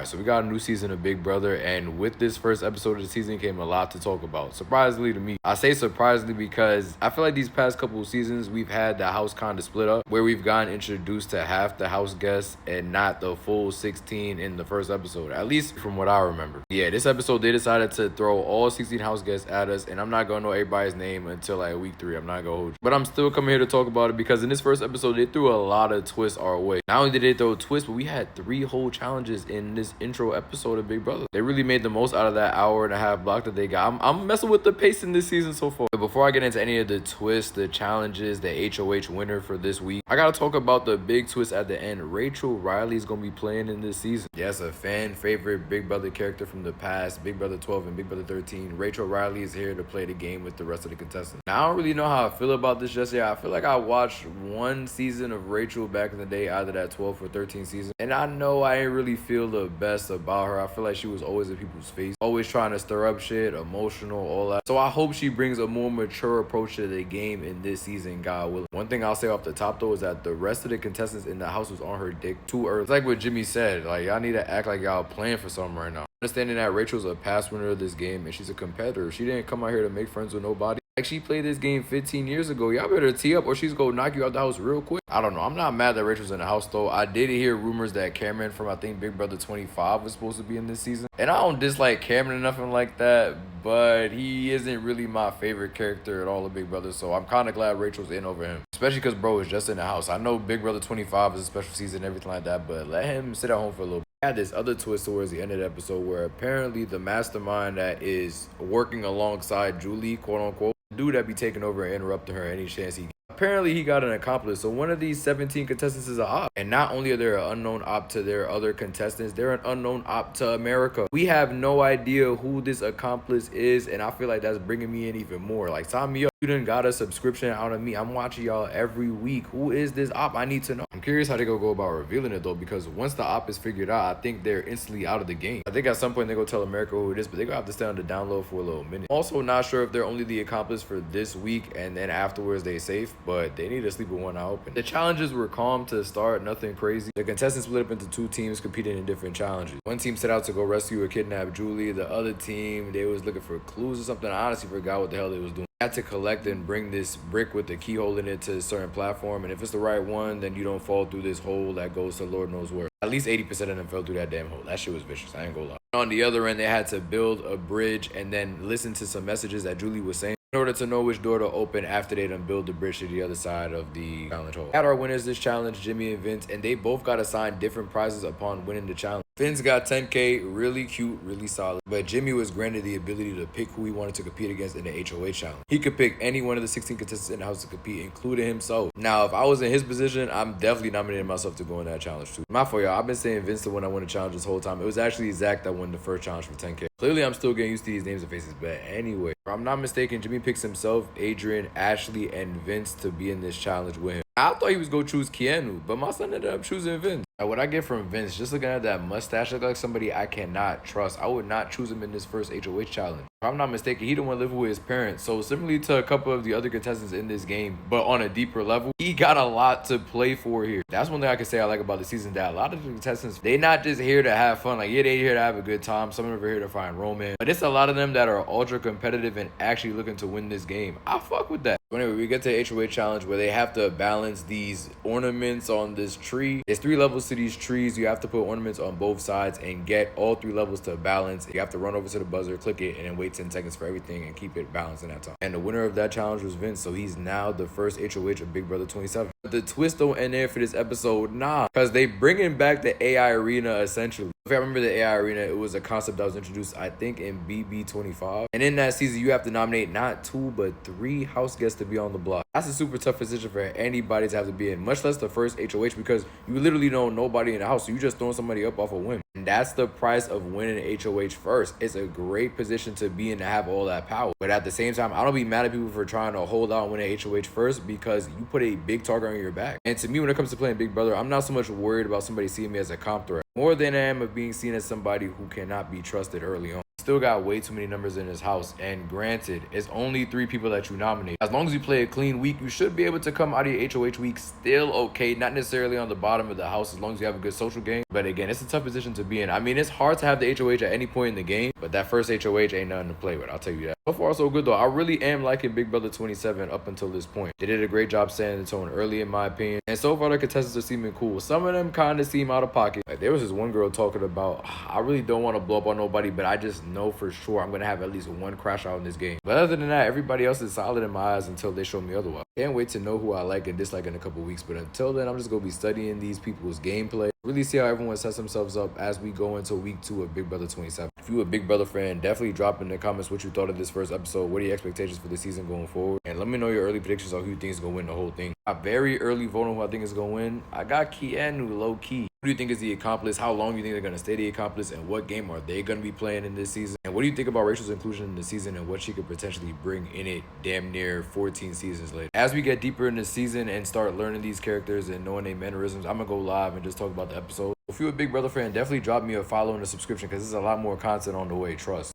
Alright, so we got a new season of Big Brother, and with this first episode of the season came a lot to talk about. Surprisingly to me. I say surprisingly because I feel like these past couple of seasons we've had the house kind of split up, where we've gotten introduced to half the house guests and not the full 16 in the first episode, at least from what I remember. Yeah, this episode they decided to throw all 16 house guests at us, and I'm not gonna know everybody's name until like week 3. I'm not gonna hold you. But I'm still coming here to talk about it because in this first episode they threw a lot of twists our way. Not only did they throw twists, but we had 3 whole challenges in this intro episode of Big Brother. They really made the most out of that hour and a half block that they got. I'm messing with the pace in this season so far. But before I get into any of the twists, the challenges, the HOH winner for this week, I gotta talk about the big twist at the end. Rachel Riley is gonna be playing in this season. Yes, a fan favorite Big Brother character from the past, Big Brother 12 and Big Brother 13. Rachel Riley is here to play the game with the rest of the contestants. Now, I don't really know how I feel about this just yet. I feel like I watched one season of Rachel back in the day, either that 12 or 13 season, and I know I didn't really feel the best about her. I feel like she was always in people's face, always trying to stir up shit, emotional, all that. So I hope she brings a more mature approach to the game in this season, God willing. One thing I'll say off the top though is that the rest of the contestants in the house was on her dick too early. It's like what Jimmy said, like y'all need to act like y'all playing for something right now. Understanding that Rachel's a past winner of this game and she's a competitor. She didn't come out here to make friends with nobody. Like, she played this game 15 years ago. Y'all better tee up or she's gonna knock you out the house real quick. I don't know. I'm not mad that Rachel's in the house though. I did hear rumors that Cameron from I think Big Brother 25 was supposed to be in this season. And I don't dislike Cameron or nothing like that, but he isn't really my favorite character at all of Big Brother. So I'm kind of glad Rachel's in over him. Especially because bro is just in the house. I know Big Brother 25 is a special season and everything like that, but let him sit at home for a little bit. I had this other twist towards the end of the episode where apparently the mastermind that is working alongside Julie, quote unquote, the dude that be taking over and interrupting her any chance he gets. Apparently he got an accomplice. So one of these 17 contestants is an op. And not only are they an unknown op to their other contestants, they're an unknown op to America. We have no idea who this accomplice is, and I feel like that's bringing me in even more. Like, sign me up. You done got a subscription out of me. I'm watching y'all every week. Who is this op? I need to know. I'm curious how they gonna go about revealing it though, because once the op is figured out, I think they're instantly out of the game. I think at some point they go tell America who it is, but they gonna have to stay on the down low for a little minute. Also not sure if they're only the accomplice for this week and then afterwards they safe, but they need to sleep with one eye open. The challenges were calm to start, nothing crazy. The contestants split up into 2 teams competing in different challenges. One team set out to go rescue or kidnap Julie. The other team, they was looking for clues or something. I honestly forgot what the hell they was doing. Had to collect and bring this brick with the keyhole in it to a certain platform, and if it's the right one, then you don't fall through this hole that goes to Lord knows where. At least 80% of them fell through that damn hole. That shit was vicious, I ain't gonna lie. On the other end, they had to build a bridge and then listen to some messages that Julie was saying in order to know which door to open after they done build the bridge to the other side of the challenge hole. Had our winners this challenge, Jimmy and Vince, and they both got assigned different prizes upon winning the challenge. Vince got 10K, really cute, really solid. But Jimmy was granted the ability to pick who he wanted to compete against in the HOH challenge. He could pick any one of the 16 contestants in the house to compete, including himself. Now, if I was in his position, I'm definitely nominating myself to go in that challenge too. My fault, y'all. I've been saying Vince the one that won the challenge this whole time. It was actually Zach that won the first challenge for 10K. Clearly, I'm still getting used to these names and faces, but anyway. If I'm not mistaken, Jimmy picks himself, Adrian, Ashley, and Vince to be in this challenge with him. I thought he was going to choose Keanu, but my son ended up choosing Vince. Now, what I get from Vince, just looking at that mustache, look like somebody I cannot trust. I would not choose him in this first HOH challenge. If I'm not mistaken, he don't want to live with his parents. So similarly to a couple of the other contestants in this game, but on a deeper level, he got a lot to play for here. That's one thing I can say I like about the season, that a lot of the contestants, they not just here to have fun. Like, yeah, they here to have a good time. Some of them are here to find romance. But it's a lot of them that are ultra competitive and actually looking to win this game. I fuck with that. So anyway, we get to the HOH challenge where they have to balance these ornaments on this tree. There's 3 levels to these trees. You have to put ornaments on both sides and get all 3 levels to balance. You have to run over to the buzzer, click it, and then wait 10 seconds for everything and keep it balanced in that time. And the winner of that challenge was Vince, so he's now the first HOH of Big Brother 27. But the twist don't end there for this episode, nah, because they bringing back the AI arena essentially. If I remember the AI arena, it was a concept that was introduced, I think, in BB 25. And in that season, you have to nominate not 2, but 3 house guests to be on the block. That's a super tough position for anybody to have to be in, much less the first HOH, because you literally know nobody in the house. So you just throwing somebody up off a whim. And that's the price of winning HOH first. It's a great position to be in to have all that power. But at the same time, I don't be mad at people for trying to hold out and win an HOH first, because you put a big target on your back. And to me, when it comes to playing Big Brother, I'm not so much worried about somebody seeing me as a comp threat, more than I am of being seen as somebody who cannot be trusted early on. Still got way too many numbers in his house, and granted, it's only 3 people that you nominate. As long as you play a clean week, you should be able to come out of your HOH week still okay, not necessarily on the bottom of the house as long as you have a good social game. But again, it's a tough position to be in. I mean, it's hard to have the HOH at any point in the game, but that first HOH ain't nothing to play with, I'll tell you that. So far, so good though. I really am liking Big Brother 27 up until this point. They did a great job setting the tone early in my opinion, and so far the contestants are seeming cool. Some of them kind of seem out of pocket. Like, there was this one girl talking about, I really don't want to blow up on nobody, but I just know for sure I'm gonna have at least one crash out in this game. But other than that, everybody else is solid in my eyes until they show me otherwise. Can't wait to know who I like and dislike in a couple weeks, but until then, I'm just gonna be studying these people's gameplay, really see how everyone sets themselves up as we go into week 2 of Big Brother 27. If you a Big Brother fan, definitely drop in the comments what you thought of this first episode. What are your expectations for the season going forward? And let me know your early predictions on who you think is gonna win the whole thing. I very early vote on who I think is gonna win. I got Keanu low key. Who do you think is the accomplice? How long do you think they're going to stay the accomplice? And what game are they going to be playing in this season? And what do you think about Rachel's inclusion in the season and what she could potentially bring in it damn near 14 seasons later? As we get deeper in the season and start learning these characters and knowing their mannerisms, I'm going to go live and just talk about the episode. If you're a Big Brother fan, definitely drop me a follow and a subscription because there's a lot more content on the way, trust.